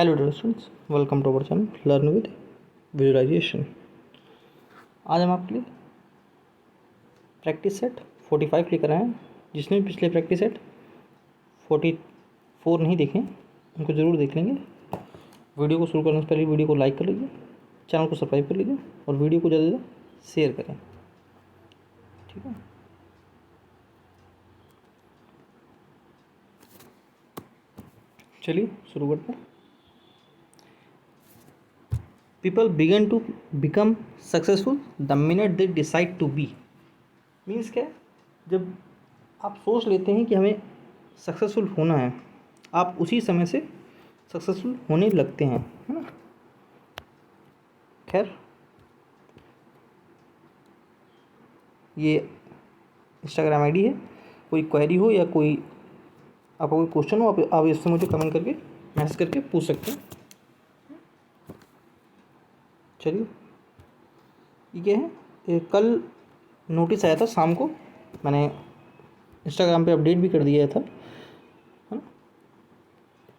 Hello dear students, welcome to our channel learn with visualization. आज हम आपके लिए प्रैक्टिस सेट 45 लेकर आए हैं। जिसने पिछले प्रैक्टिस सेट 44 नहीं देखे उनको ज़रूर देख लेंगे। वीडियो को शुरू करने से पहले वीडियो को लाइक कर लीजिए, चैनल को सब्सक्राइब कर लीजिए और वीडियो को ज़्यादा से ज़्यादा शेयर करें। ठीक है, चलिए शुरू करते हैं। People begin to become successful the minute they decide to be। Means क्या है, जब आप सोच लेते हैं कि हमें सक्सेसफुल होना है, आप उसी समय से सक्सेसफुल होने लगते हैं, है ना। खैर, ये इंस्टाग्राम आईडी है। कोई क्वेरी हो या कोई आपको कोई क्वेश्चन हो, आप इससे मुझे कमेंट करके मैसेज करके पूछ सकते हैं। चलिए, ये क्या है, कल नोटिस आया था शाम को, मैंने इंस्टाग्राम पे अपडेट भी कर दिया था, है ना।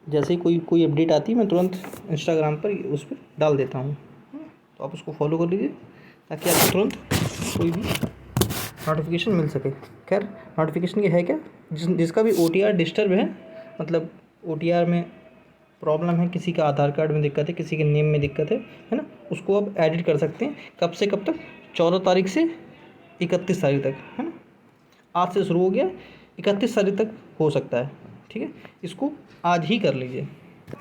जैसे ही कोई अपडेट आती है मैं तुरंत इंस्टाग्राम पर उस पर डाल देता हूँ, तो आप उसको फॉलो कर लीजिए ताकि आपको तुरंत कोई भी नोटिफिकेशन मिल सके। खैर, नोटिफिकेशन ये है क्या, जिसका भी OTR डिस्टर्ब है, मतलब OTR में प्रॉब्लम है, किसी का आधार कार्ड में दिक्कत है, किसी के नेम में दिक्कत है ना, उसको आप एडिट कर सकते हैं। कब से कब तक? 14 तारीख से 31 तारीख तक, है ना। आज से शुरू हो गया, 31 तारीख तक हो सकता है। ठीक है, इसको आज ही कर लीजिए।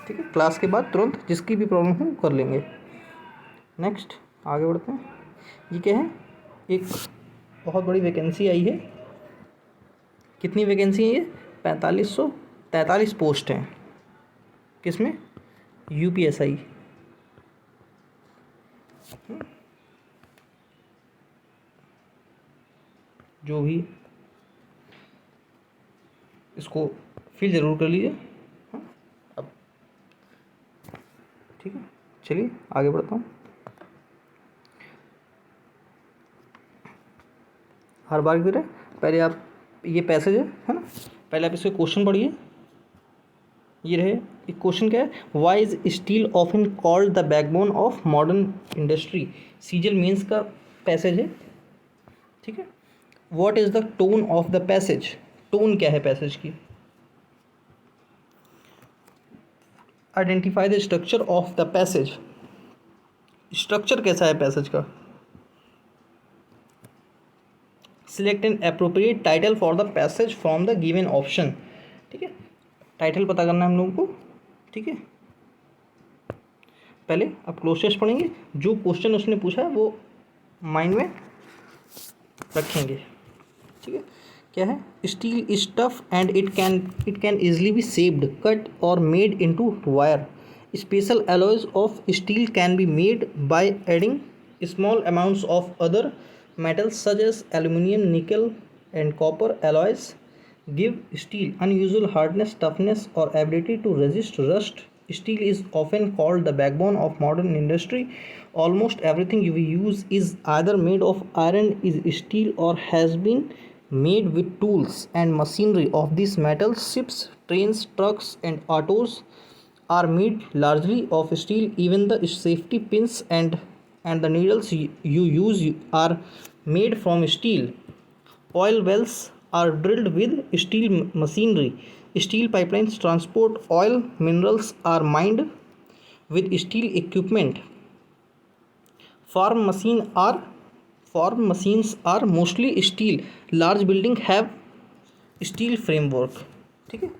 ठीक है, क्लास के बाद तुरंत जिसकी भी प्रॉब्लम हो कर लेंगे। नेक्स्ट आगे बढ़ते हैं। ये क्या है, एक बहुत बड़ी वैकेंसी आई है। कितनी वैकेंसी है ये? 4543 पोस्ट हैं। किसमें? UPSI। जो भी इसको फिल ज़रूर कर लीजिए। अब ठीक है, चलिए आगे बढ़ता हूँ। हर बार की तरह पहले आप ये पैसेज है ना, पहले आप इसके क्वेश्चन पढ़िए। ये रहे, एक क्वेश्चन क्या है, why is steel often called the backbone of modern industry. सीजल मेंस का पैसेज है। ठीक है, what is the tone of the passage. Tone क्या है पैसेज की। Identify the structure of the passage. Structure कैसा है पैसेज का। Select an appropriate title for the passage from the given option. ठीक है, टाइटल पता करना है हम लोगों को। ठीक है, पहले आप क्लोज पढ़ेंगे, जो क्वेश्चन उसने पूछा है वो माइंड में रखेंगे। ठीक है, क्या है, steel is tough and it can easily be shaped, cut और made into wire. Special alloys of steel can be made by adding small amounts of other metals such as aluminum, nickel and copper alloys give steel unusual hardness, toughness or ability to resist rust. Steel is often called the backbone of modern industry. Almost everything we use is either made of iron, is steel or has been made with tools and machinery of these metals. Ships, trains, trucks and autos are made largely of steel. Even the safety pins and the needles you use are made from steel. Oil wells are drilled with steel machinery. Steel pipelines transport oil. Minerals are mined with steel equipment. Farm machines are mostly steel. Large buildings have steel framework. ठीक है,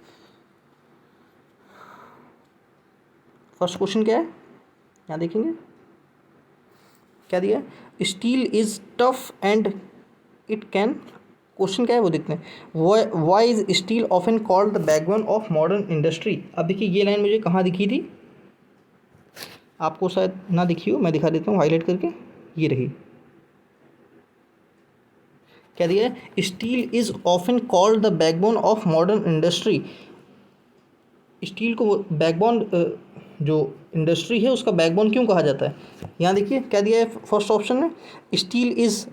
first question क्या है, यहाँ देखेंगे क्या दिया है, steel is tough and it can. Question क्या है वो देखते हैं। Why is steel often called the backbone of modern industry. अब देखिए, ये लाइन मुझे कहाँ दिखी थी, आपको शायद ना दिखी हो, मैं दिखा देता हूँ हाईलाइट करके। ये रही, क्या दिया है, steel is often called the backbone of modern industry. Steel को बैकबोन, जो इंडस्ट्री है उसका बैकबोन क्यों कहा जाता है। यहाँ देखिए क्या दिया है फर्स्ट ऑप्शन में, स्टील इज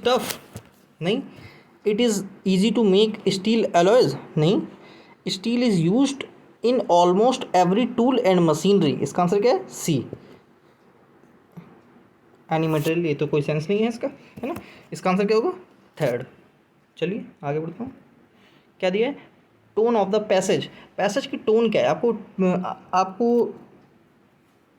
टफ, नहीं। It is easy to make steel alloys, नहीं। Steel is used in almost every tool and machinery, इसका आंसर क्या है? C, any material. ये तो कोई सेंस नहीं है इसका, है ना। इसका आंसर क्या होगा? थर्ड। चलिए आगे बढ़ता हूँ। क्या दिया है? Tone of the passage. Passage की टोन क्या है? आपको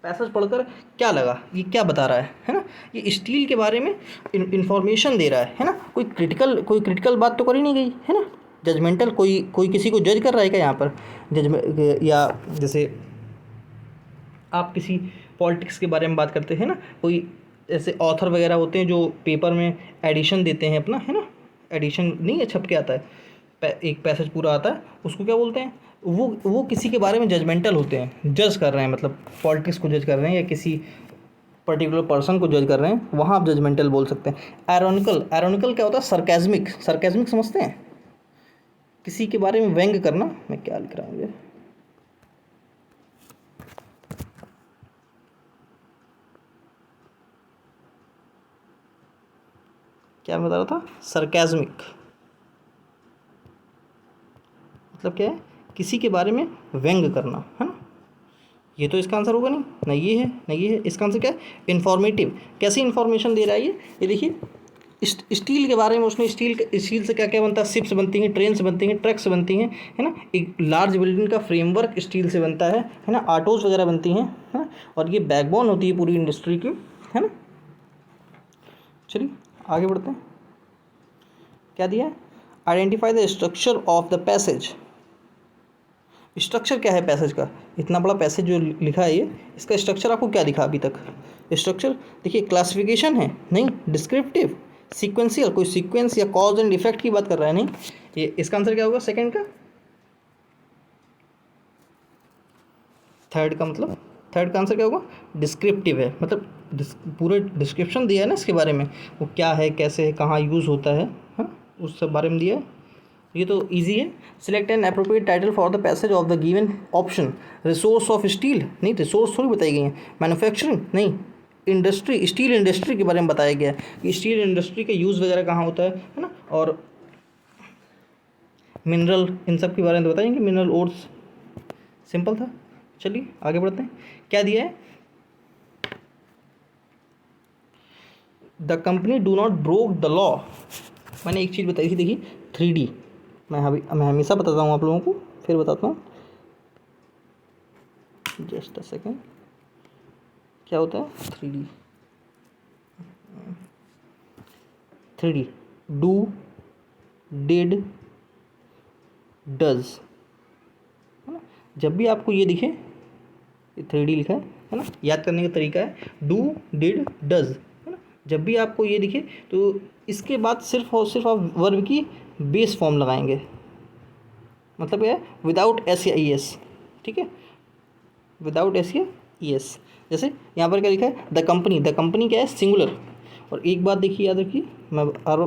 पैसेज पढ़कर क्या लगा? ये क्या बता रहा है ना? ये स्टील के बारे में इंफॉर्मेशन दे रहा है ना। कोई क्रिटिकल बात तो करी नहीं गई है ना। जजमेंटल कोई किसी को जज कर रहा है क्या यहाँ पर? जजमेंट, या जैसे आप किसी पॉलिटिक्स के बारे में बात करते हैं ना, कोई ऐसे ऑथर वगैरह होते हैं जो पेपर में एडिशन देते हैं अपना, है ना। एडिशन नहीं है, छप के आता है, एक पैसेज पूरा आता है, उसको क्या बोलते हैं? वो किसी के बारे में जजमेंटल होते हैं, जज कर रहे हैं, मतलब पॉलिटिक्स को जज कर रहे हैं या किसी पर्टिकुलर पर्सन को जज कर रहे हैं, वहाँ आप जजमेंटल बोल सकते हैं। एरोनिकल क्या होता है? सरकैज़मिक समझते हैं? किसी के बारे में व्यंग करना। मैं क्या लिख रहा हूँ ये? क्या मैं बता रहा था? सरकैज़मिक मतलब क्या है? किसी के बारे में व्यंग करना, है ना। ये तो इसका आंसर होगा नहीं, ना ये है ना ये है। इसका आंसर क्या है? इन्फॉर्मेटिव। कैसी इन्फॉर्मेशन दे रहा है ये देखिए, स्टील के बारे में उसने स्टील से क्या क्या बनता है? शिप्स बनती हैं, ट्रेन्स बनती हैं, ट्रक्स बनती हैं, है ना। एक लार्ज बिल्डिंग का फ्रेमवर्क स्टील से बनता है ना। ऑटोज वगैरह बनती हैं, है ना। और ये बैकबोन होती है पूरी इंडस्ट्री की, है ना। चलिए आगे बढ़ते हैं। क्या दिया है? Identify the structure of the passage. Structure क्या है पैसेज का? इतना बड़ा पैसेज जो लिखा है ये, इसका स्ट्रक्चर आपको क्या दिखा अभी तक? स्ट्रक्चर देखिए, क्लासिफिकेशन है नहीं, डिस्क्रिप्टिव, सीक्वेंशियल, कोई सीक्वेंस या कॉज एंड इफेक्ट की बात कर रहा है नहीं। ये इसका आंसर क्या होगा सेकंड का? थर्ड का आंसर क्या होगा? डिस्क्रिप्टिव है, मतलब पूरे डिस्क्रिप्शन दिया है ना इसके बारे में, वो क्या है, कैसे है, कहाँ यूज़ होता है, हाँ, उस सब बारे में दिया है। ये तो इजी है। Select an appropriate title for the passage of the given option. Resource of steel नहीं, रिसोर्स थोड़ी बताई गई है। मैन्युफैक्चरिंग नहीं, इंडस्ट्री, स्टील इंडस्ट्री के बारे में बताया गया है कि स्टील इंडस्ट्री का यूज़ वगैरह कहाँ होता है ना। और मिनरल, इन सब के बारे में बताएंगे, मिनरल ओर्स। सिंपल था। चलिए आगे बढ़ते हैं। क्या दिया है? The company do not broke the law. मैंने एक चीज़ बताई थी, देखिए 3D। मैं हमेशा बताता हूँ आप लोगों को, फिर बताता हूँ। Just a second. क्या होता है 3D? डू, डिड, डज, है ना। जब भी आपको ये दिखे, ये 3D लिखा है ना, याद करने का तरीका है डू, डिड, डज, है ना। जब भी आपको ये दिखे तो इसके बाद सिर्फ और सिर्फ आप वर्ब की बेस फॉर्म लगाएंगे। मतलब क्या है? विदाउट एस या ई एस, ठीक है, विदाउट एस या ई एस। जैसे यहाँ पर क्या लिखा है? द कंपनी क्या है? सिंगुलर। और एक बात देखिए, याद रखिए, मैं और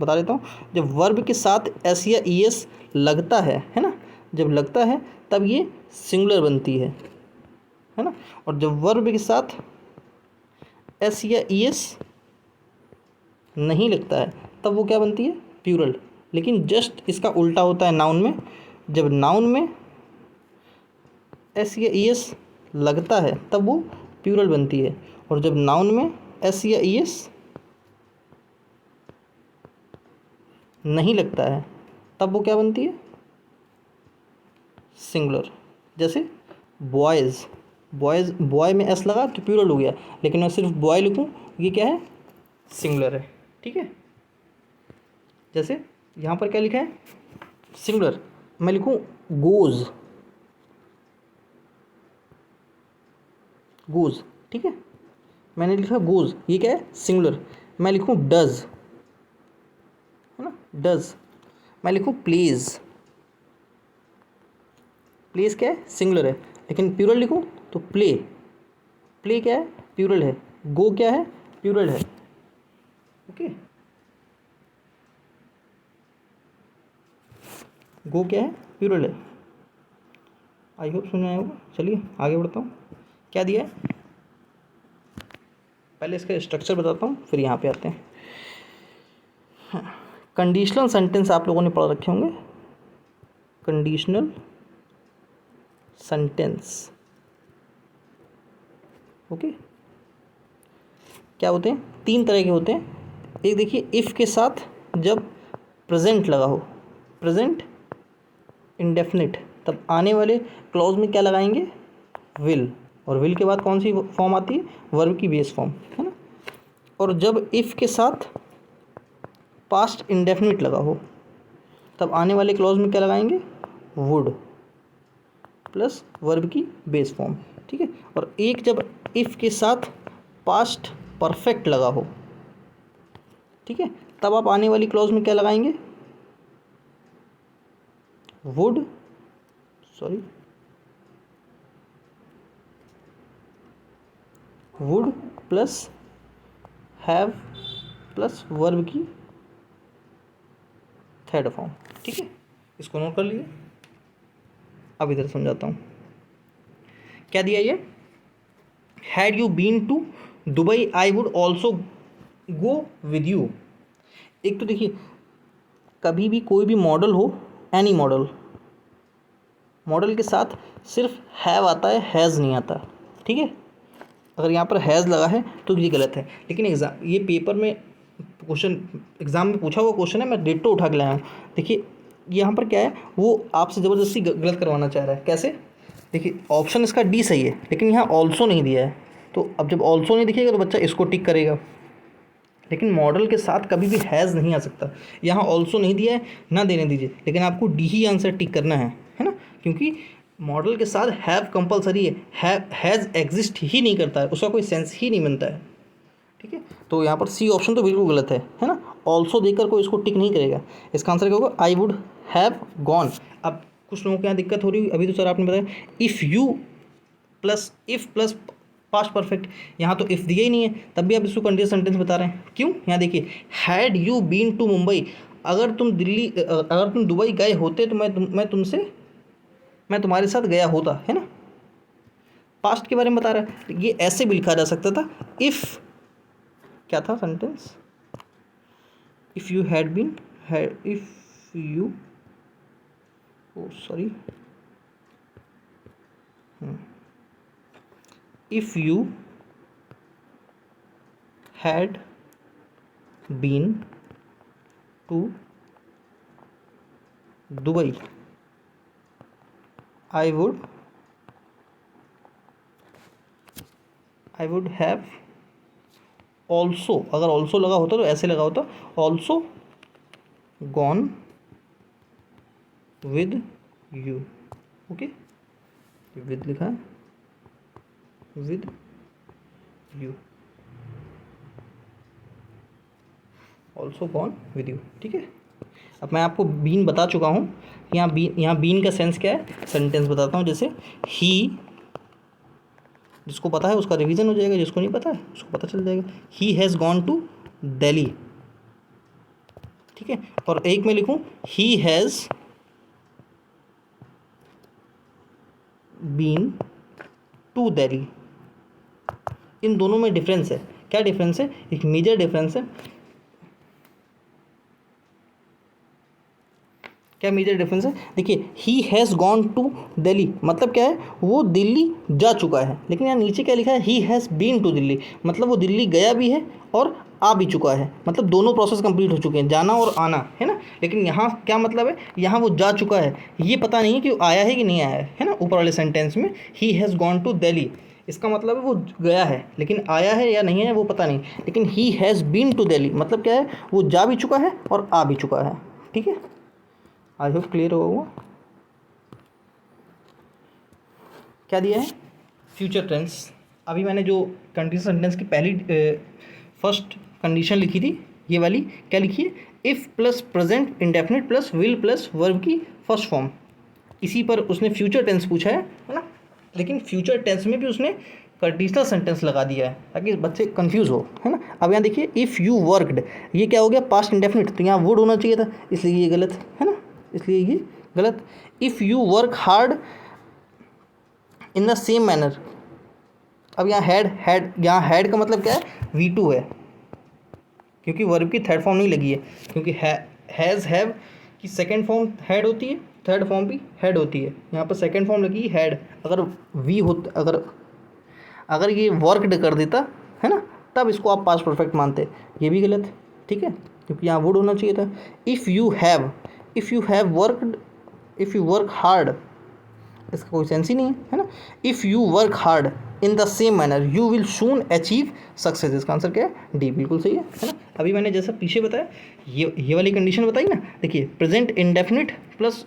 बता देता हूँ। जब वर्ब के साथ एस या ई एस लगता है ना, जब लगता है तब ये सिंगुलर बनती है ना। और जब वर्ब के साथ एस या ई एस नहीं लगता है तब वो क्या बनती है? प्लूरल। लेकिन जस्ट इसका उल्टा होता है नाउन में। जब नाउन में एस या ई एस लगता है तब वो प्लूरल बनती है, और जब नाउन में एस या ई एस नहीं लगता है तब वो क्या बनती है? सिंगुलर। जैसे बॉयज़, बॉय में एस लगा तो प्लूरल हो गया, लेकिन मैं सिर्फ बॉय लिखूँ, ये क्या है? सिंगुलर है, ठीक है। जैसे यहाँ पर क्या लिखा है? सिंगुलर। मैं लिखूँ गोज़, ठीक है। मैंने लिखा गोज़, ये क्या है? सिंगुलर। मैं लिखूँ डज, है ना, डज। मैं लिखूँ प्लेज, प्लेस क्या है? सिंगुलर है, लेकिन प्लूरल लिखूँ तो प्ले क्या है? प्लूरल है। गो क्या है? प्लूरल है। ओके, गो क्या है? प्लूरल है। आई होप समझ आया होगा। चलिए आगे बढ़ता हूँ। क्या दिया है? पहले इसका स्ट्रक्चर बताता हूँ, फिर यहाँ पे आते हैं। कंडीशनल सेंटेंस आप लोगों ने पढ़ रखे होंगे। Conditional sentence. ओके, क्या होते हैं? 3 तरह के होते हैं। एक देखिए, इफ़ के साथ जब प्रेजेंट लगा हो, प्रेजेंट इंडेफिनिट, तब आने वाले क्लॉज में क्या लगाएंगे? विल। और विल के बाद कौन सी फॉर्म आती है? वर्ब की बेस फॉर्म, है ना। और जब इफ़ के साथ पास्ट इंडेफिनिट लगा हो, तब आने वाले क्लॉज में क्या लगाएंगे? वुड प्लस वर्ब की बेस फॉर्म, ठीक है। और एक जब इफ़ के साथ पास्ट परफेक्ट लगा हो, ठीक है, तब आप आने वाली क्लॉज में क्या लगाएंगे? Would plus have plus verb की थर्ड फॉर्म, ठीक है। इसको नोट कर लिए। अब इधर समझाता हूँ क्या दिया ये। Had you been to Dubai I would also go with you. एक तो देखिए, कभी भी कोई भी मॉडल हो, एनी मॉडल, मॉडल के साथ सिर्फ हैव आता है, हैज़ नहीं आता, ठीक है। अगर यहाँ पर हैज़ लगा है तो ये गलत है। लेकिन ये पेपर में क्वेश्चन, एग्जाम में पूछा हुआ क्वेश्चन है, मैं डेटो उठा के लाया हूँ। देखिए यहाँ पर क्या है, वो आपसे ज़बरदस्ती गलत करवाना चाह रहा है। कैसे? देखिए, ऑप्शन इसका डी सही है, लेकिन यहाँ ऑल्सो नहीं दिया है। तो अब जब ऑल्सो नहीं दिखेगा तो बच्चा इसको टिक करेगा। लेकिन मॉडल के साथ कभी भी हैज़ नहीं आ सकता। यहाँ ऑल्सो नहीं दिया है, ना देने दीजिए, लेकिन आपको डी ही आंसर टिक करना है ना। क्योंकि मॉडल के साथ हैव कंपलसरी है, हैज़ एग्जिस्ट ही नहीं करता है, उसका कोई सेंस ही नहीं बनता है, ठीक है। तो यहाँ पर सी ऑप्शन तो बिल्कुल गलत है ना। ऑल्सो देकर कोई इसको टिक नहीं करेगा। इसका आंसर क्या होगा? I would have gone. अब कुछ लोगों के यहाँ दिक्कत हो रही है, अभी तो सर आपने बताया इफ़ प्लस पास्ट परफेक्ट, यहाँ तो इफ़ दिया ही नहीं है, तब भी आप इसको कंटीन्यूअस सेंटेंस बता रहे हैं। क्यों? यहाँ देखिए, had you been to Mumbai, अगर तुम दुबई गए होते तो मैं तुम्हारे साथ गया होता, है ना। पास्ट के बारे में बता रहा है। ये ऐसे भी लिखा जा सकता था, इफ़ क्या था sentence? If you had been if you if you had been to Dubai I would have also, अगर also लगा होता तो ऐसे लगा होता, also gone with you। Okay, with लिखा है, with you, also gone with you, ठीक है। अब मैं आपको बीन बता चुका हूँ। यहाँ बीन का सेंस क्या है, सेंटेंस बताता हूँ। जैसे ही, जिसको पता है उसका रिवीजन हो जाएगा, जिसको नहीं पता है उसको पता चल जाएगा। He has gone to Delhi, ठीक है। और एक में लिखूँ he has been to Delhi. इन दोनों में डिफरेंस है। क्या डिफरेंस है? एक मेजर डिफरेंस है। क्या मेजर डिफरेंस है? देखिए, he has gone to Delhi मतलब क्या है? वो दिल्ली जा चुका है। लेकिन यहाँ नीचे क्या लिखा है? He has been to Delhi, मतलब वो दिल्ली गया भी है और आ भी चुका है, मतलब दोनों प्रोसेस कंप्लीट हो चुके हैं, जाना और आना, है ना। लेकिन यहाँ क्या मतलब है? यहाँ वो जा चुका है, ये पता नहीं है कि आया है कि नहीं आया है ना। ऊपर वाले सेंटेंस में he has gone to Delhi, इसका मतलब है वो गया है, लेकिन आया है या नहीं है वो पता नहीं। लेकिन he has been to Delhi मतलब क्या है? वो जा भी चुका है और आ भी चुका है, ठीक है। आई होप क्लियर होगा। क्या दिया है? Future tense. अभी मैंने जो कंटीन्यूअस सेंटेंस की पहली फर्स्ट कंडीशन लिखी थी, ये वाली क्या लिखी है? If plus present indefinite plus will plus verb की फर्स्ट फॉर्म। इसी पर उसने फ्यूचर टेंस पूछा है ना। लेकिन फ्यूचर टेंस में भी उसने कंडीशनल सेंटेंस लगा दिया है ताकि बच्चे कंफ्यूज हो, है ना। अब यहाँ देखिए, इफ़ यू वर्कड, ये क्या हो गया? पास्ट इंडेफिनिट, तो यहाँ वुड होना चाहिए था, इसलिए ये गलत है ना, इसलिए ये गलत। If you work hard in the same manner, अब यहाँ यहाँ हैड का मतलब क्या है? V2 है, क्योंकि वर्ब की थर्ड फॉर्म नहीं लगी है। क्योंकि हैज़ हैव की सेकेंड फॉर्म हैड होती है, थर्ड फॉर्म भी हेड होती है, यहाँ पर सेकंड फॉर्म लगी हेड। अगर वी होता, अगर अगर ये वर्कड कर देता है ना, तब इसको आप पास्ट परफेक्ट मानते, ये भी गलत है, ठीक है, क्योंकि यहाँ वुड होना चाहिए था। If you have worked, if you work hard, इसका कोई सेंस ही नहीं है ना। If you work hard in the same manner you will soon achieve success, इसका आंसर क्या है, डी, बिल्कुल सही है ना। अभी मैंने जैसा पीछे बताया, ये वाली कंडीशन बताई ना, देखिए प्रेजेंट इंडेफिनिट प्लस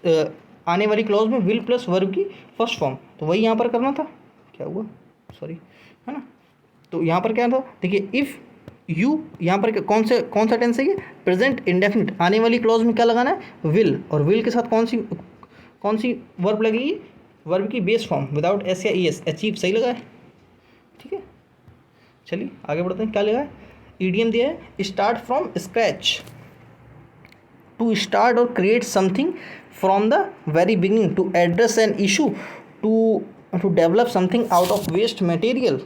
आने वाली क्लॉज में विल प्लस वर्ब की फर्स्ट फॉर्म, तो वही यहाँ पर करना था, क्या हुआ, सॉरी, है ना। तो यहाँ पर क्या था, देखिए इफ़ यू, यहाँ पर कौन सा टेंस है ये, प्रेजेंट इंडेफिनिट, आने वाली क्लॉज में क्या लगाना है, विल, और विल के साथ कौन सी वर्ब लगेगी, वर्ब की बेस फॉर्म विदाउट एस या ई एस, अचीव सही लगा है, ठीक है। चलिए आगे बढ़ते हैं, क्या लगा है, ईडियम दिया है start from scratch, to start और create something from the very beginning, to address an issue, to develop something out of waste material,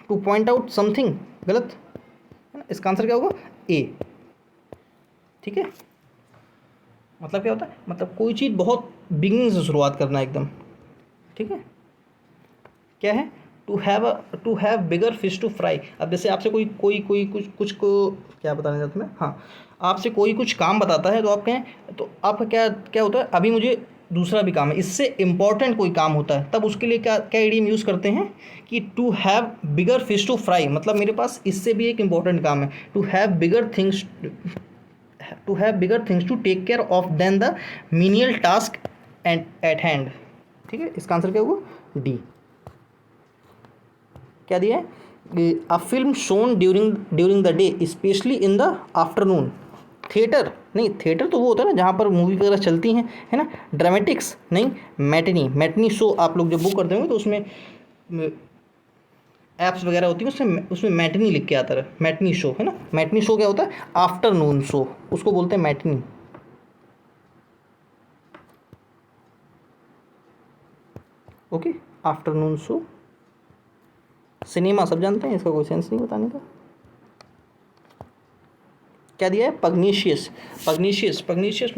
to point out something, गलत है ना, इसका आंसर क्या होगा, ए, ठीक है। मतलब क्या होता है, मतलब कोई चीज़ बहुत बिगिनिंग से शुरुआत करना एकदम, ठीक है। क्या है, to have bigger fish to fry. अब जैसे आपसे कोई कुछ को क्या बताने जाता मैं, हाँ, आपसे कोई कुछ काम बताता है, तो आप कहें, तो आपका क्या क्या होता है, अभी मुझे दूसरा भी काम है, इससे इम्पॉर्टेंट कोई काम होता है, तब उसके लिए क्या क्या इडियम यूज़ करते हैं कि to have bigger fish to fry, मतलब मेरे पास इससे भी एक इम्पॉर्टेंट काम है, to have bigger things to take care of than the menial task and at hand, ठीक है। इसका आंसर क्या होगा, डी। क्या दिया है, a film shown during the day specially in the afternoon, theatre नहीं, थिएटर तो वो होता है ना जहाँ पर मूवी वगैरह चलती हैं, है ना, ड्रामेटिक्स नहीं, मैटनी शो आप लोग जब बुक करते होंगे तो उसमें ऐप्स वगैरह होती है, उसमें मैटनी लिख के आता है, मैटनी शो, है ना। मैटनी शो क्या होता है, आफ्टरनून शो, उसको बोलते हैं matinee, okay, afternoon show. Cinema सब जानते हैं, इसका कोई सेंस नहीं बताने का। क्या दिया है, पग्नीशियस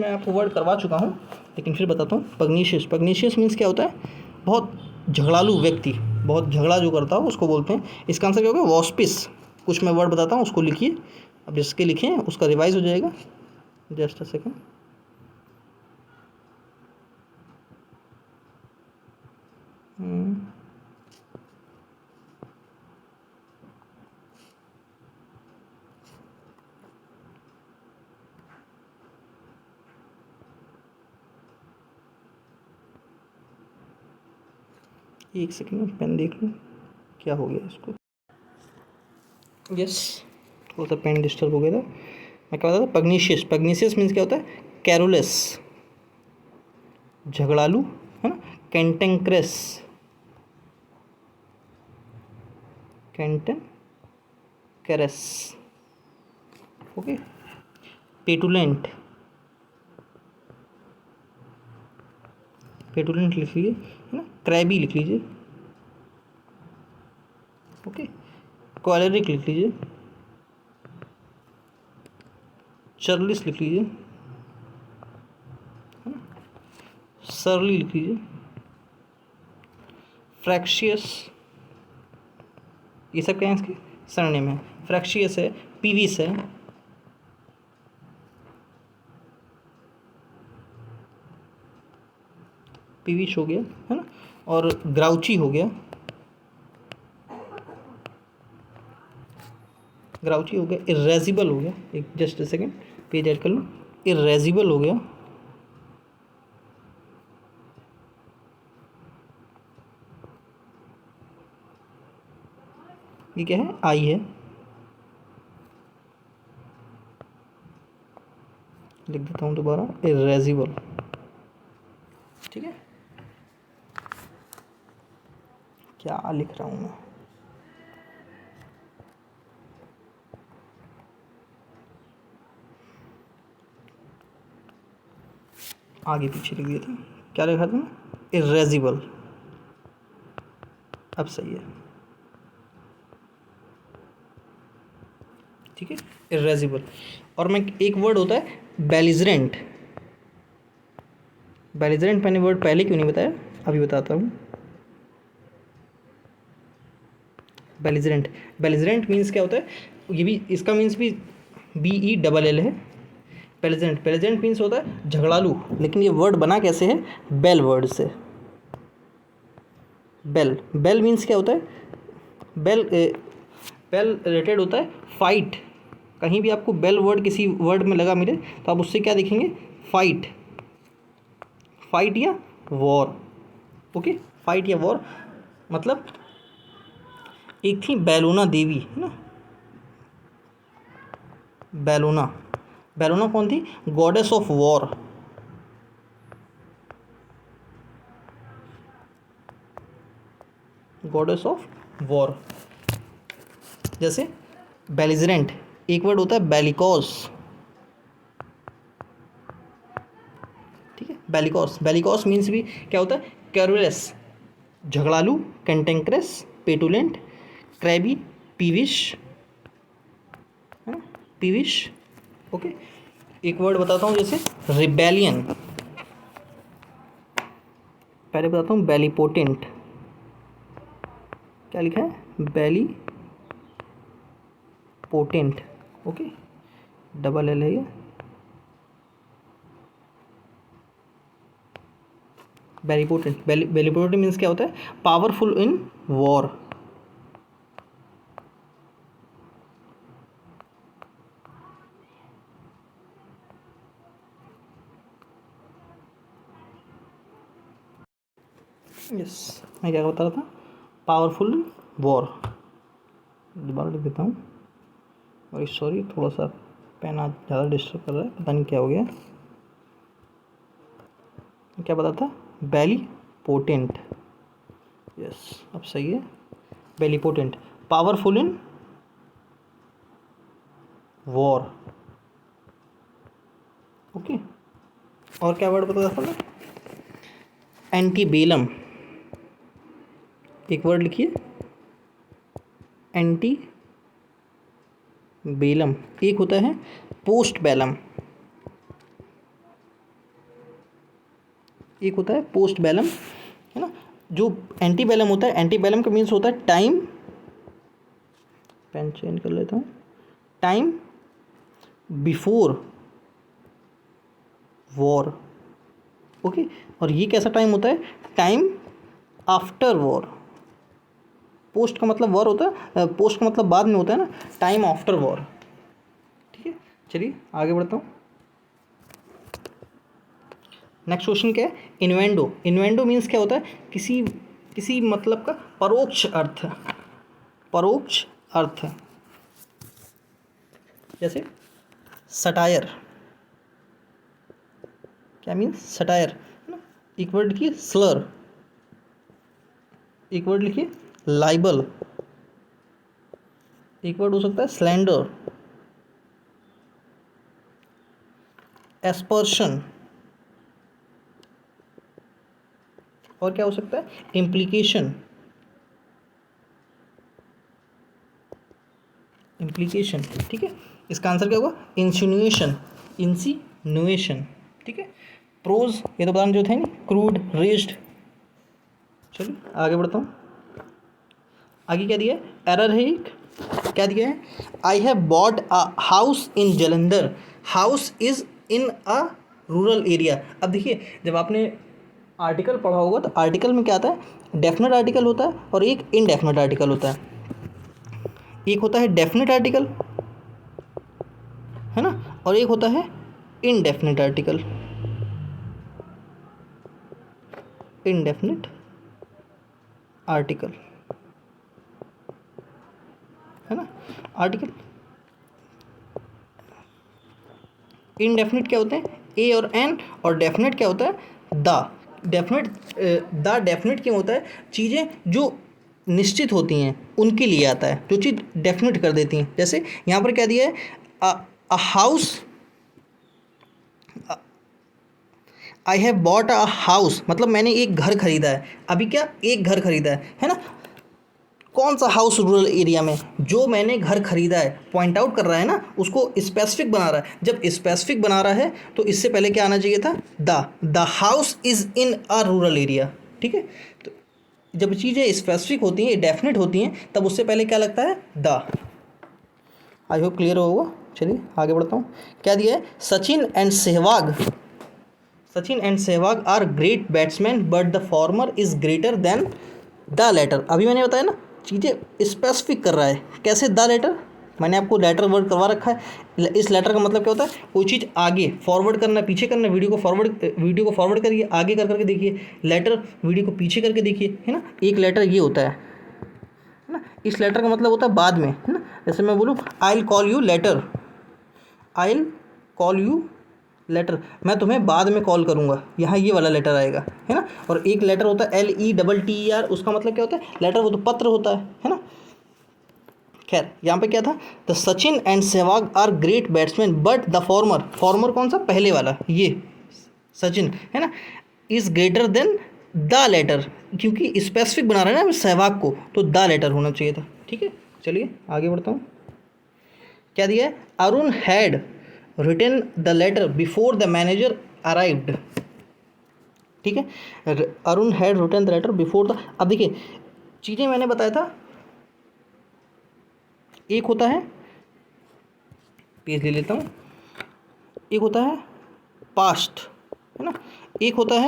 मैं आपको वर्ड करवा चुका हूँ, लेकिन फिर बताता हूँ। पग्नीशियस मीन्स क्या होता है, बहुत झगड़ालू व्यक्ति, बहुत झगड़ा जो करता हो उसको बोलते हैं। इसका आंसर क्या होगा, वॉस्पिस। कुछ मैं वर्ड बताता हूँ, उसको लिखिए, अब जिसके लिखें उसका रिवाइज हो जाएगा, जस्ट अ सेकेंड। एक सेकेंड पेन देख लूँ क्या हो गया इसको, यस, वो तो पेन डिस्टर्ब हो गया था। मैं क्या बता था, पग्नीशियस मीन्स क्या होता है, कैरोलेस, झगड़ालू, है ना, कैंटेंक्रेस, कैरेस, ओके, पेटुलेंट लिख लीजिए, है ना, क्रैबी लिख लीजिए, ओके, कॉलरिक लिख लीजिए, चर्लिस लिख लीजिए, है ना, सरली लिख लीजिए, फ्रैक्शियस, ये सब क्या है, इसके सरनेम है, फ्रैक्शियस है, पीवीस है, पीवीश हो गया, है ना, और ग्राउची हो गया, इरेजिबल हो गया, एक just a second page add कर लो, इरेजिबल हो गया, ये क्या है, आई है, लिख देता हूँ दोबारा, इरेजिबल, ठीक है। क्या लिख रहा हूँ मैं, आगे पीछे लिख दिया था, क्या लिखा था, इरेजिबल, अब सही है, ठीक है, इरेजिबल। और मैं एक वर्ड होता है बेलिजरेंट, बेलिजरेंट मैंने वर्ड पहले क्यों नहीं बताया, अभी बताता हूँ। बेलिजरेंट, बेलिजरेंट मीन्स क्या होता है, ये भी इसका मीन्स भी BELL है। बेलिजरेंट, बेलिजरेंट मीन्स होता है झगड़ालू, लेकिन ये वर्ड बना कैसे है, बेल वर्ड से। बेल, बेल मीन्स क्या होता है, बेल बेल रिलेटेड होता है फाइट। कहीं भी आपको बेल वर्ड किसी वर्ड में लगा मिले तो आप उससे क्या देखेंगे, फाइट, फाइट या वॉर। ओके, फाइट या वॉर, मतलब एक थी बेलोना देवी, है ना, बेलोना, बेलोना कौन थी, goddess of war. Goddess of war. जैसे बेलिजरेंट, एक वर्ड होता है बेलिकॉस, ठीक है, बेलिकॉस, बेलिकॉस मीन्स भी क्या होता है, क्यूरलेस, झगड़ालू, कैंटेंक्रेस, पेटुलेंट, क्रैबी, पीविश, है ना, पीविश। ओके, एक वर्ड बताता हूँ जैसे रिबेलियन, पहले बताता हूँ बेलीपोटेंट, क्या लिखा है, बेली पोटेंट। ओके, डबल एल है ये, बेलीपोटेंट, बेलीपोटेंट मीन्स क्या होता है, पावरफुल इन वॉर। यस, मैं क्या बता रहा था, पावरफुल इन वॉर। दोबारा लिख देता हूँ, और सॉरी थोड़ा सा पेन आज ज़्यादा डिस्टर्ब कर रहा है, पता नहीं क्या हो गया। क्या बता था, बेली पोटेंट, यस अब सही है, bellipotent, powerful in war. Okay, और क्या वर्ड बता था मैं, एंटीबेलम, एक वर्ड लिखिए, एंटी बेलम, एक होता है पोस्ट बेलम, एक होता है पोस्ट बेलम, है ना। जो एंटी बेलम होता है, एंटी बेलम का मीन्स होता है टाइम, पेन चेंज कर लेता हूँ, टाइम बिफोर वॉर। ओके, और ये कैसा टाइम होता है, टाइम आफ्टर वॉर। पोस्ट का मतलब वॉर होता है, पोस्ट का मतलब बाद में होता है ना, टाइम आफ्टर वॉर। ठीक है, चलिए आगे बढ़ता हूँ। नेक्स्ट क्वेश्चन क्या है, इन्वेंडो, इन्वेंडो मीन्स क्या होता है, किसी किसी मतलब का परोक्ष अर्थ, परोक्ष अर्थ। जैसे सटायर, क्या मीन्स सटायर, एक वर्ड लिखिए स्लर, एक वर्ड लिखिए लाइबल, एक वर्ड हो सकता है स्लैंडर, एस्पर्शन, और क्या हो सकता है, इम्प्लीकेशन, इम्प्लीकेशन। ठीक है, इसका आंसर क्या होगा, इंसिनुएशन, इंसिनुएशन। ठीक है, प्रोज ये तो बताना जो थे नहीं, क्रूड, रेज्ड। चलिए आगे बढ़ता हूँ, आगे क्या दिया है, एरर है एक, क्या दिया है, I have bought a house in Jalandhar, house is in a rural area. अब देखिए, जब आपने आर्टिकल पढ़ा होगा तो आर्टिकल में क्या आता है, डेफिनेट आर्टिकल होता है और एक इनडेफिनेट आर्टिकल होता है। एक होता है डेफिनेट आर्टिकल, है ना, और एक होता है इनडेफिनेट आर्टिकल, इनडेफिनेट आर्टिकल, है ना। आर्टिकल इनडेफिनेट क्या होते हैं, ए और एन, और डेफिनेट क्या होता है, द। डेफिनेट, द डेफिनेट क्यों होता है, चीज़ें जो निश्चित होती हैं उनके लिए आता है, जो चीज़ डेफिनेट कर देती हैं। जैसे यहाँ पर क्या दिया है, a house, I have bought a house, मतलब मैंने एक घर खरीदा है, अभी क्या, एक घर खरीदा है ना। कौन सा हाउस रूरल एरिया में, जो मैंने घर खरीदा है, पॉइंट आउट कर रहा है ना, उसको स्पेसिफिक बना रहा है। जब स्पेसिफिक बना रहा है तो इससे पहले क्या आना चाहिए था, the house is in a rural area. ठीक है, तो जब चीज़ें स्पेसिफिक होती हैं, डेफिनेट होती हैं, तब उससे पहले क्या लगता है, द। आई होप क्लियर होगा। चलिए आगे बढ़ता हूँ। क्या दिया है, Sachin and Sehwag are great batsman but the former is greater than the latter. अभी मैंने बताया ना, चीज़ें स्पेसिफिक कर रहा है। कैसे, द लेटर, मैंने आपको लेटर वर्ड करवा रखा है। इस लेटर का मतलब क्या होता है, कोई चीज़ आगे फॉरवर्ड करना, पीछे करना, वीडियो को फॉरवर्ड करिए, आगे कर करके देखिए, लेटर वीडियो को पीछे करके देखिए, है ना। एक लेटर ये होता है ना, इस लेटर का मतलब होता है बाद में, है ना। जैसे मैं बोलूँ I will call you later, I will call you later, मैं तुम्हें बाद में कॉल करूँगा, यहाँ ये वाला लेटर आएगा, है ना। और एक लेटर होता है LETTER, उसका मतलब क्या होता है, लेटर, वो तो पत्र होता है ना। खैर यहाँ पे क्या था, the Sachin and Sehwag are great batsman but the former कौन सा, पहले वाला, ये सचिन, है ना, is greater than the latter, क्योंकि स्पेसिफिक बना रहे हैं ना सहवाग को, तो द लेटर होना चाहिए था। ठीक है, चलिए आगे बढ़ता हूँ। क्या दिया है, Arun had written the letter before the manager arrived. ठीक है, Arun had written the letter before the, अब देखिए चीज़ें मैंने बताया था, एक होता है, पेज ले लेता हूँ, एक होता है पास्ट, है ना, एक होता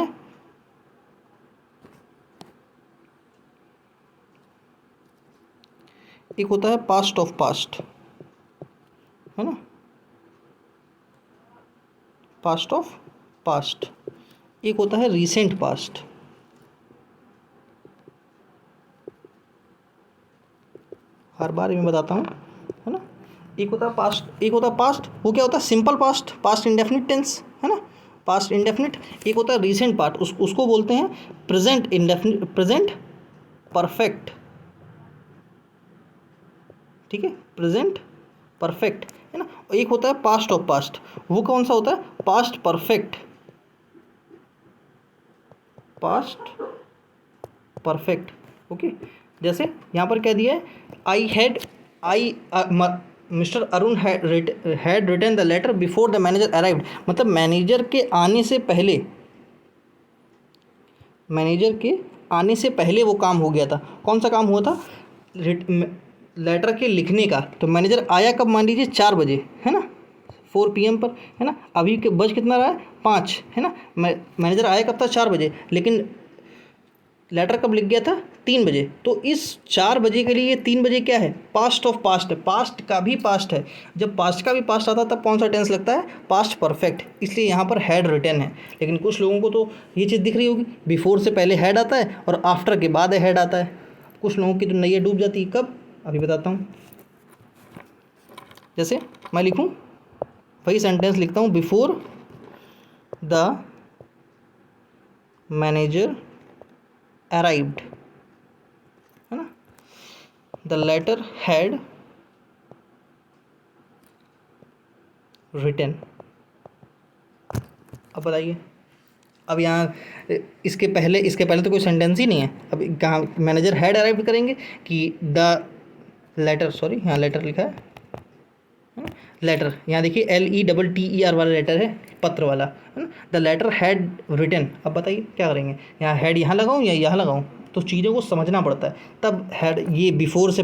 है पास्ट ऑफ पास्ट, है ना, पास्ट ऑफ पास्ट, एक होता है रीसेंट पास्ट। हर बार मैं बताता हूँ, है ना। एक होता है पास्ट, एक होता है पास्ट, वो क्या होता है, simple past, past indefinite tense, है ना, पास्ट इंडेफिनिट। एक होता है रीसेंट पार्ट, उसको बोलते हैं प्रेजेंट इंडेफिनिट, प्रेजेंट परफेक्ट। ठीक है, प्रेजेंट परफेक्ट, है ना। एक होता है पास्ट ऑफ पास्ट, वो कौन सा होता है, past perfect, past perfect. Okay, जैसे यहाँ पर क्या दिया है, mister Arun had written the letter before the manager arrived, मतलब मैनेजर के आने से पहले, वो काम हो गया था। कौन सा काम हुआ था, लेटर के लिखने का। तो मैनेजर आया कब, मान लीजिए 4 बजे, है ना, 4 PM पर, है ना। अभी के बज कितना रहा है, 5, है ना। मैनेजर आया कब था, 4 बजे, लेकिन लेटर कब लिख गया था, 3 बजे। तो इस 4 बजे के लिए 3 बजे क्या है, पास्ट ऑफ पास्ट है, पास्ट का भी पास्ट है। जब पास्ट का भी पास्ट आता है तब कौन सा टेंस लगता है, पास्ट परफेक्ट, इसलिए यहाँ पर हैड रिटन है। लेकिन कुछ लोगों को तो ये चीज़ दिख रही होगी, बिफोर से पहले हैड आता है और आफ्टर के बाद हैड आता है। कुछ लोगों की तो नैया डूब जाती है, कब, अभी बताता हूँ। जैसे मैं लिखूँ, वही सेंटेंस लिखता हूँ, बिफोर द मैनेजर अराइव्ड, है ना, द लेटर हैड रिटन। अब बताइए, अब यहाँ इसके पहले तो कोई सेंटेंस ही नहीं है। अब कहाँ मैनेजर हैड अराइव्ड करेंगे कि द लेटर, सॉरी यहाँ लेटर लिखा है, लेटर, यहाँ देखिए LETTER वाला लेटर है, पत्र वाला, है ना। The letter had written. अब बताइए क्या करेंगे, यहाँ हैड यहाँ लगाऊँ या यहाँ लगाऊँ, तो चीज़ों को समझना पड़ता है। तब हैड, ये बिफोर से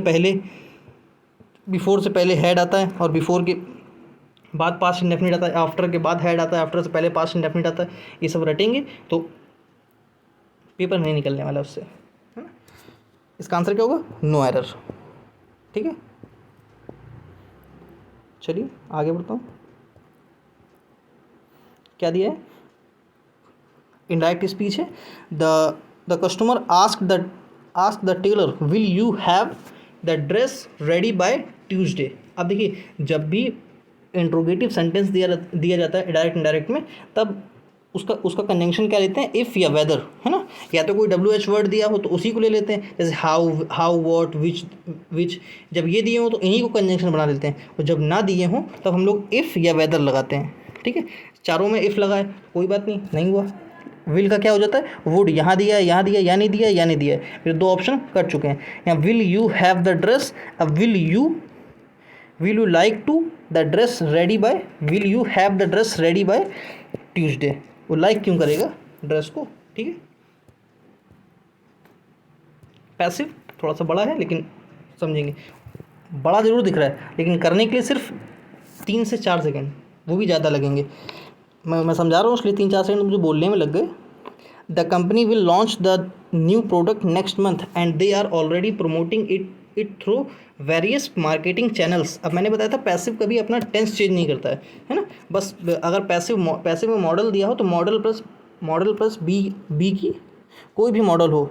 पहले हैड आता है, और बिफोर के बाद पास्ट इंडेफिनिट आता है, आफ्टर के बाद हैड आता है, आफ्टर से पहले पास्ट इंडेफिनिट आता है। ये सब रटेंगे तो पेपर नहीं निकलने वाला उससे, है ना। इसका आंसर क्या होगा, नो एरर। ठीक है, चलिए आगे बढ़ता हूँ। क्या दिया है, इनडायरेक्ट स्पीच है, the customer ask the tailor will you have the dress ready by Tuesday. अब देखिए, जब भी इंट्रोगेटिव सेंटेंस दिया जाता है डायरेक्ट इनडायरेक्ट में, तब उसका कंजंक्शन क्या लेते हैं, इफ़ या वेदर, है ना। या तो कोई WH वर्ड दिया हो तो उसी को ले लेते हैं, जैसे हाउ वॉट विच। जब ये दिए हों तो इन्हीं को कंजंक्शन बना लेते हैं, और जब ना दिए हों तब हम लोग इफ़ या वेदर लगाते हैं। ठीक है, चारों में इफ़ लगाए कोई बात नहीं हुआ, विल का क्या हो जाता है, वुड, यहाँ दिया है, यहाँ दिया, या नहीं दिया, या नहीं दिया है, फिर 2 ऑप्शन कट चुके हैं। यहाँ will you have the dress, अब will you like to the dress ready by, will you have the dress ready by Tuesday, वो लाइक क्यों करेगा ड्रेस को, ठीक है। पैसिव थोड़ा सा बड़ा है लेकिन समझेंगे, बड़ा ज़रूर दिख रहा है लेकिन करने के लिए सिर्फ 3 से 4 सेकेंड, वो भी ज़्यादा लगेंगे। मैं समझा रहा हूँ इसलिए 3-4 सेकंड मुझे बोलने में लग गए। The company will launch the new product next month and they are already promoting it through various marketing channels. अब मैंने बताया था पैसिव कभी अपना टेंस चेंज नहीं करता है ना। बस अगर पैसिव में मॉडल दिया हो तो मॉडल प्लस बी की कोई भी मॉडल हो,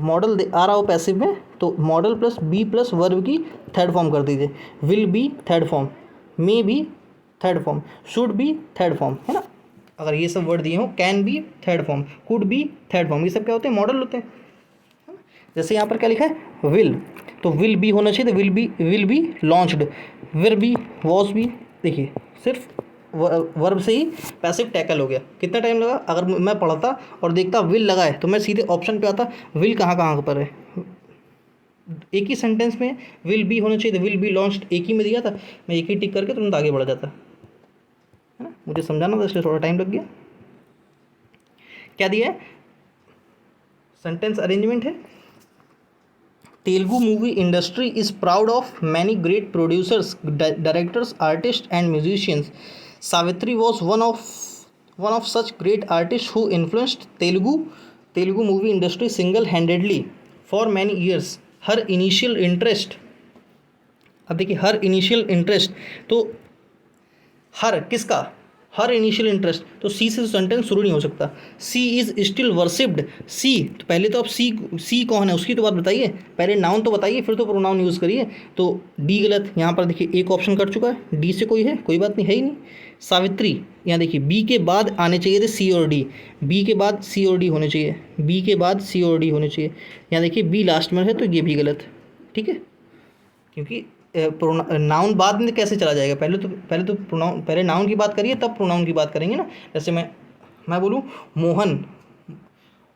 मॉडल आ रहा हो पैसिव में तो modal plus be plus verb की थर्ड फॉर्म कर दीजिए। Will be third form, may be third form, should be third form, है ना। अगर ये सब वर्ड दिए हों, can be third form, could be third form, ये सब क्या होते हैं, मॉडल होते हैं। जैसे यहाँ पर क्या लिखा है विल, तो विल बी होना चाहिए, तो will be launched, will be, was be. देखिए सिर्फ वर्ब से ही पैसिव टैकल हो गया। कितना टाइम लगा, अगर मैं पढ़ता और देखता विल लगा है तो मैं सीधे ऑप्शन पे आता, विल कहाँ पर है, एक ही सेंटेंस में विल बी होना चाहिए, तो विल बी लॉन्च्ड एक ही में दिया था, मैं एक ही टिक करके तुरंत आगे बढ़ जाता, है ना। मुझे समझाना था इसलिए थोड़ा टाइम लग गया। क्या दिया है, सेंटेंस अरेंजमेंट है। Telugu movie industry is proud of many great producers, directors, artist and musicians. Savitri was one of such great artist who influenced Telugu movie industry single handedly for many years. Her initial interest, अब देखिए हर initial interest, तो हर किसका, हर initial interest, तो सी से sentence शुरू नहीं हो सकता। सी इज स्टिल वर्शिप्ड, सी, तो पहले तो आप सी कौन है उसकी तो बात बताइए, पहले नाउन तो बताइए फिर तो प्रोनाउन यूज़ करिए। तो डी गलत, यहाँ पर देखिए एक ऑप्शन कट चुका है, डी से कोई है, कोई बात नहीं, है ही नहीं। सावित्री, यहाँ देखिए बी के बाद आने चाहिए थे सी और डी, बी के बाद सी और डी होने चाहिए, बी के बाद सी और डी होने चाहिए। यहाँ देखिए बी लास्ट में है तो ये भी गलत, ठीक है, क्योंकि नाउन बाद में कैसे चला जाएगा, पहले नाउन की बात करिए तब प्रोनाउन की बात करेंगे ना। जैसे मैं बोलूँ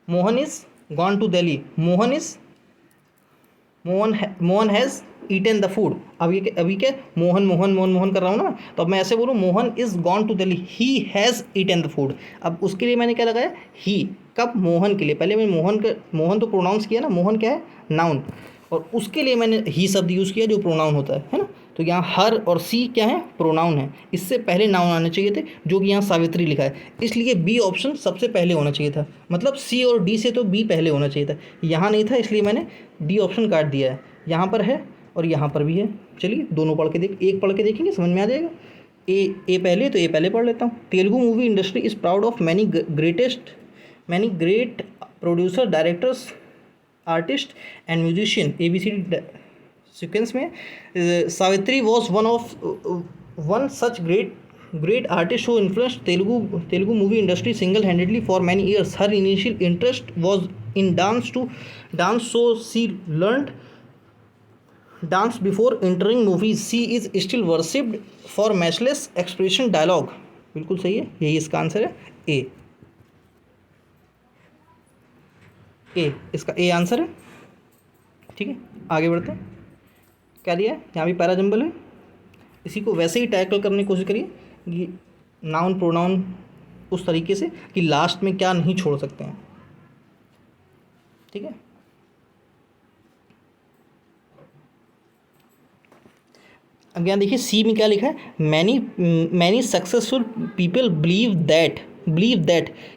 Mohan is gone to Delhi, Mohan has eaten the food. अभी क्या मोहन कर रहा हूँ ना, तो अब मैं ऐसे बोलूँ Mohan is gone to Delhi, he has eaten the food. अब उसके लिए मैंने क्या लगाया, ही, कब, मोहन के लिए, पहले मैंने मोहन तो प्रोनाउंस किया ना, मोहन क्या है, नाउन, और उसके लिए मैंने ही शब्द यूज़ किया जो प्रोनाउन होता है ना। तो यहाँ हर और सी क्या है, प्रोनाउन है, इससे पहले नाउन आने चाहिए थे, जो कि यहाँ सावित्री लिखा है, इसलिए बी ऑप्शन सबसे पहले होना चाहिए था। मतलब सी और डी से तो बी पहले होना चाहिए था, यहाँ नहीं था इसलिए मैंने डी ऑप्शन काट दिया है। यहाँ पर है और यहाँ पर भी है। चलिए दोनों पढ़ के एक पढ़ के देखेंगे, समझ में आ जाएगा। ए पहले, तो ए पहले पढ़ लेता हूँ। Telugu movie industry is proud of many great producer, directors, artist and musician, ABCD sequence में। Savitri was one such great artist who influenced Telugu movie industry single handedly for many years. Her initial interest was in dance so she learned dance before entering movies. She is still worshipped for matchless expression dialogue. बिल्कुल सही है, यही इसका answer है, ए, इसका A answer है। ठीक है, आगे बढ़ते हैं। क्या दिया है, यहाँ भी पैराजम्बल है, इसी को वैसे ही टैकल करने की कोशिश करिए कि नाउन प्रोनाउन उस तरीके से कि लास्ट में क्या नहीं छोड़ सकते हैं। ठीक है, अब यहाँ देखिए सी में क्या लिखा है, many successful people believe that,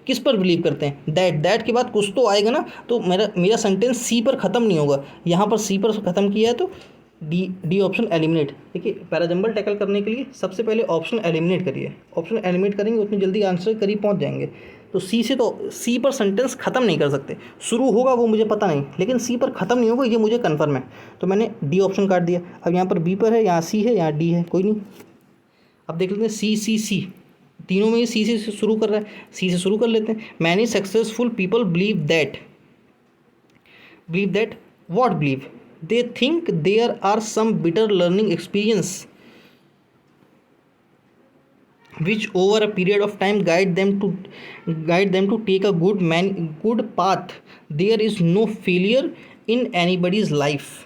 किस पर बिलीव करते हैं, दैट के बाद कुछ तो आएगा ना, तो मेरा सेंटेंस सी पर ख़त्म नहीं होगा, यहाँ पर सी पर ख़त्म किया है तो डी ऑप्शन एलिमिनेट। देखिए पैराजम्बल टैकल करने के लिए सबसे पहले ऑप्शन एलिमिनेट करिए, ऑप्शन एलिमिनेट करेंगे उतनी जल्दी आंसर के करीब पहुँच जाएंगे। तो सी पर सेंटेंस ख़त्म नहीं कर सकते, शुरू होगा वो मुझे पता नहीं, लेकिन सी पर ख़त्म नहीं होगा ये मुझे कन्फर्म है, तो मैंने डी ऑप्शन काट दिया। अब यहाँ पर बी पर है, यहाँ सी है, यहाँ डी है, कोई नहीं। अब देख लेते हैं सी, तीनों में ये सी से शुरू कर रहा है, सी से शुरू कर लेते हैं। Many successful people believe that what believe, they think there are some bitter learning experience which over a period of time guide them to take a good path. There is no failure in anybody's life.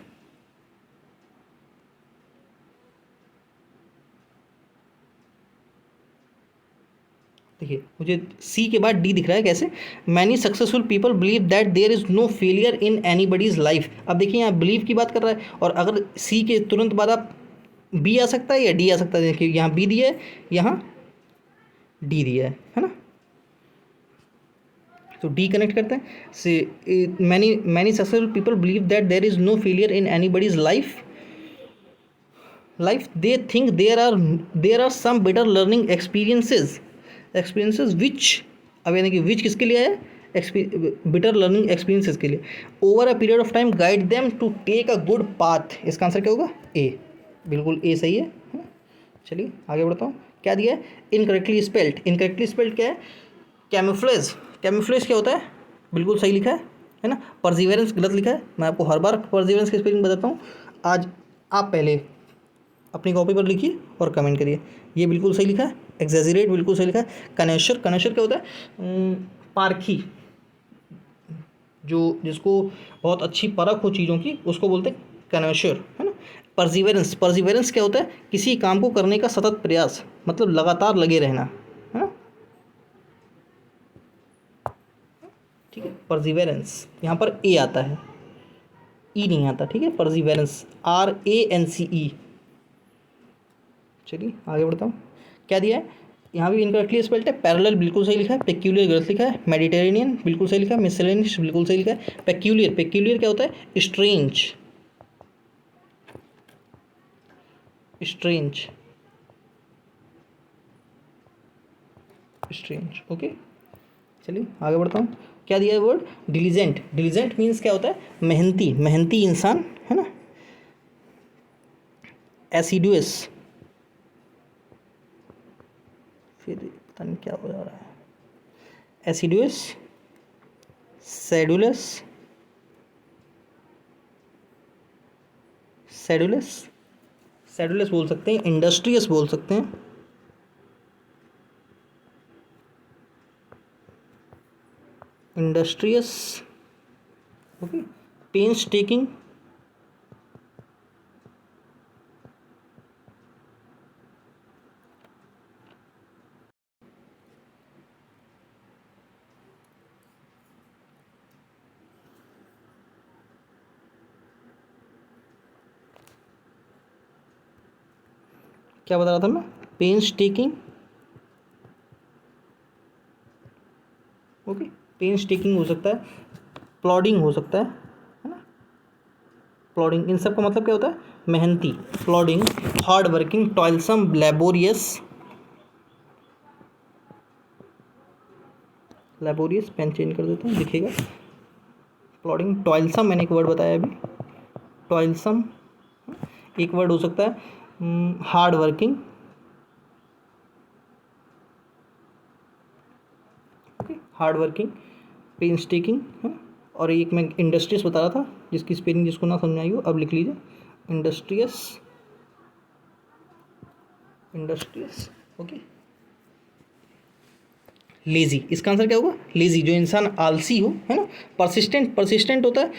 देखिए मुझे सी के बाद D दिख रहा है कैसे, many successful people believe that there is no failure in anybody's life. अब देखिए यहाँ बिलीव की बात कर रहा है, और अगर सी के तुरंत बाद आप बी आ सकता है या डी आ सकता है। देखिए यहाँ बी दिया है, यहाँ डी दिया है ना, तो डी कनेक्ट करते हैं। Say many many successful people believe that there is no failure in anybody's life they think there are some better learning experiences which, अब यानी कि विच किसके लिए है, बेटर लर्निंग एक्सपीरियंसेस के लिए, over a period of time guide them to take a good path. इसका answer क्या होगा, ए, बिल्कुल ए सही है ना। चलिए आगे बढ़ता हूँ, क्या दिया है, इनकरेक्टली स्पेल्ड क्या है, कैमोफ्लेज। कैमोफ्लेज क्या होता है, बिल्कुल सही लिखा है ना। परसिवेरेंस गलत लिखा है, मैं आपको हर बार परसिवेरेंस की स्पेलिंग बताता हूँ। आज आप पहले अपनी कॉपी पर लिखिए और कमेंट करिए, ये बिल्कुल सही लिखा है। एग्जैजरेट बिल्कुल सही लिखा है। कनेशर क्या होता है, पारखी, जो जिसको बहुत अच्छी परख हो चीज़ों की उसको बोलते हैं कनेशर, है ना। परसिवेरेंस क्या होता है, किसी काम को करने का सतत प्रयास, मतलब लगातार लगे रहना, है ना। ठीक है, परसिवेरेंस यहाँ पर ए आता है, ई नहीं आता, ठीक है। Perseverance RANCE। चलिए आगे बढ़ता हूँ, क्या दिया है, यहाँ भी इनकरेक्टली स्पेल्ड है। पैरेलल बिल्कुल सही लिखा है, पेक्यूलियर गलत लिखा है। मेडिटेरेनियन बिल्कुल सही लिखा है, मिसलेनियस बिल्कुल सही लिखा है। पेक्यूलियर क्या होता है, स्ट्रेंज ओके। चलिए आगे बढ़ता हूँ, क्या दिया है वर्ड, डिलीजेंट मीन्स क्या होता है, मेहनती इंसान, है ना। एसिडुअस, फिर पता नहीं क्या हो जा रहा है, एसिडुअस, सैडुलस बोल सकते हैं, इंडस्ट्रियस बोल सकते हैं, ओके। पेंसटेकिंग, क्या बता रहा था मैं, पेंसटेकिंग, ओके। पेंसटेकिंग हो सकता है, प्लॉडिंग हो सकता है ना। प्लॉडिंग, इन सब का मतलब क्या होता है, मेहनती, plodding, hard working, toilsome, laborious, pen change कर देता हूँ, दिखेगा। प्लॉडिंग, टॉयलसम मैंने एक वर्ड बताया अभी, टॉयलसम एक वर्ड हो सकता है। हार्ड वर्किंग, पेंसटेकिंग, और एक मैं इंडस्ट्रियस बता रहा था, जिसकी स्पेलिंग जिसको ना समझ आई हो अब लिख लीजिए, इंडस्ट्रियस ओके। लेजी, इसका आंसर क्या होगा, लेजी, जो इंसान आलसी हो, है ना। परसिस्टेंट होता है,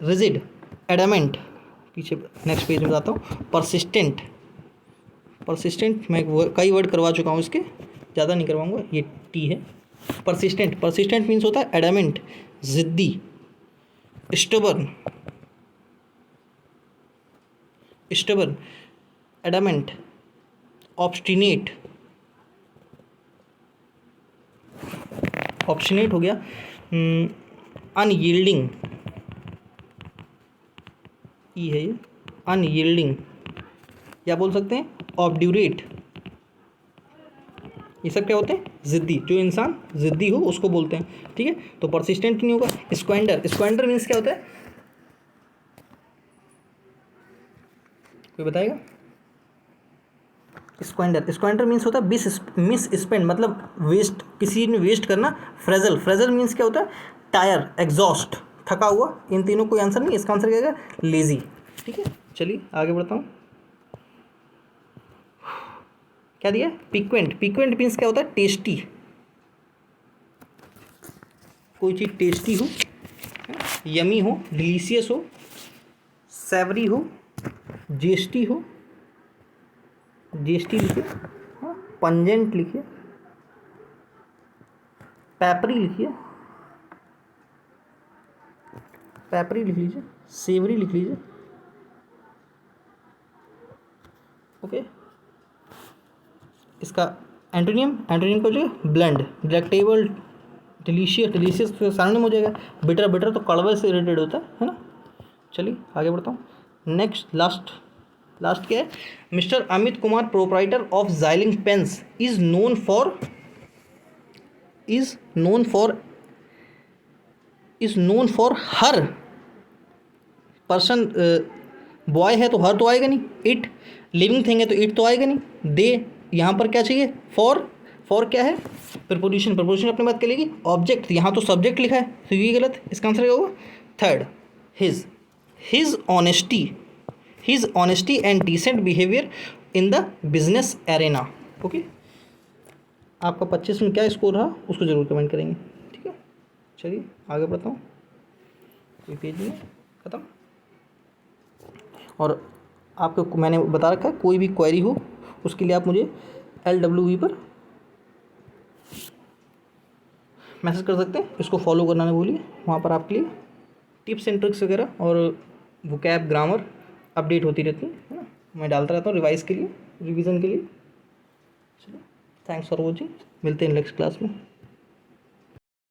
रिजिड, एडामेंट, पीछे नेक्स्ट पेज में बताता हूँ। परसिस्टेंट मैं कई वर्ड करवा चुका हूँ इसके, ज़्यादा नहीं करवाऊँगा, ये टी है। परसिस्टेंट मीन्स होता है एडामेंट, जिद्दी, स्टबर्न, एडामेंट, ऑब्स्टिनेट हो गया, अनयील्डिंग, ई है ये, अनयील्डिंग, या बोल सकते हैं ऑब्ड्यूरेट। ये सब क्या होते हैं, जिद्दी, जो इंसान जिद्दी हो उसको बोलते हैं, ठीक है। तो परसिस्टेंट नहीं होगा। स्क्वेंडर मीन्स क्या होता है, कोई बताएगा। स्क्वेंडर मीन्स होता है मिस स्पेंड, मतलब वेस्ट, किसी ने वेस्ट करना। फ्रेजल मीन्स क्या होता है, टायर, एग्जॉस्ट, थका हुआ। इन तीनों कोई आंसर नहीं, इसका आंसर क्या है, लेजी, ठीक है। चलिए आगे बढ़ता हूँ, क्या दिया है? पिक्वेंट। पिक्वेंट मीन्स क्या होता है? टेस्टी, कोई चीज़ टेस्टी हो, यमी हो, डिलीशियस हो, सेवरी हो, जेस्टी हो, जेस्टी लिखिए, हाँ, पंजेंट लिखिए, पेपरी लिखिए, पेपरी लिख लीजिए, सेवरी लिख लीजिए। ओके, इसका एंटोनियम, एंटोनियम का जो है ब्लेंड, डिलेक्टेबल, डिलीशियस, डिलीशियस तो सामने हो जाएगा, बिटर, बिटर तो कड़वे से रिलेटेड होता है ना। चलिए आगे बढ़ता हूँ। नेक्स्ट, लास्ट, लास्ट क्या है? Mister Amit Kumar, proprietor of जाइलिंग pens, is known for, is known for, is known for her person, boy है तो हर तो आएगा नहीं, इट लिविंग थिंग है तो इट तो आएगा नहीं, दे यहाँ पर क्या चाहिए? फॉर, फॉर क्या है? प्रपोजिशन, प्रपोजिशन अपनी बात करेगी। ऑब्जेक्ट, यहाँ तो सब्जेक्ट लिखा है तो ये गलत, इसका आंसर क्या होगा? Third, his, his honesty, his honesty and decent behaviour in the business arena. Okay, आपका 25 में क्या स्कोर रहा उसको जरूर कमेंट करेंगे, ठीक है। चलिए आगे बढ़ता हूँ, कोई पेज नहीं, खत्म। और आपको मैंने बता रखा है, कोई भी क्वेरी हो उसके लिए आप मुझे LWV पर मैसेज कर सकते हैं। इसको फॉलो करना ना भूलिए, वहाँ पर आपके लिए टिप्स एंड ट्रिक्स वगैरह और वोकैब, ग्रामर अपडेट होती रहती है ना, मैं डालता रहता हूँ रिवाइज के लिए, रिवीजन के लिए। चलो, थैंक्स फॉर वॉचिंग, मिलते हैं नेक्स्ट क्लास में।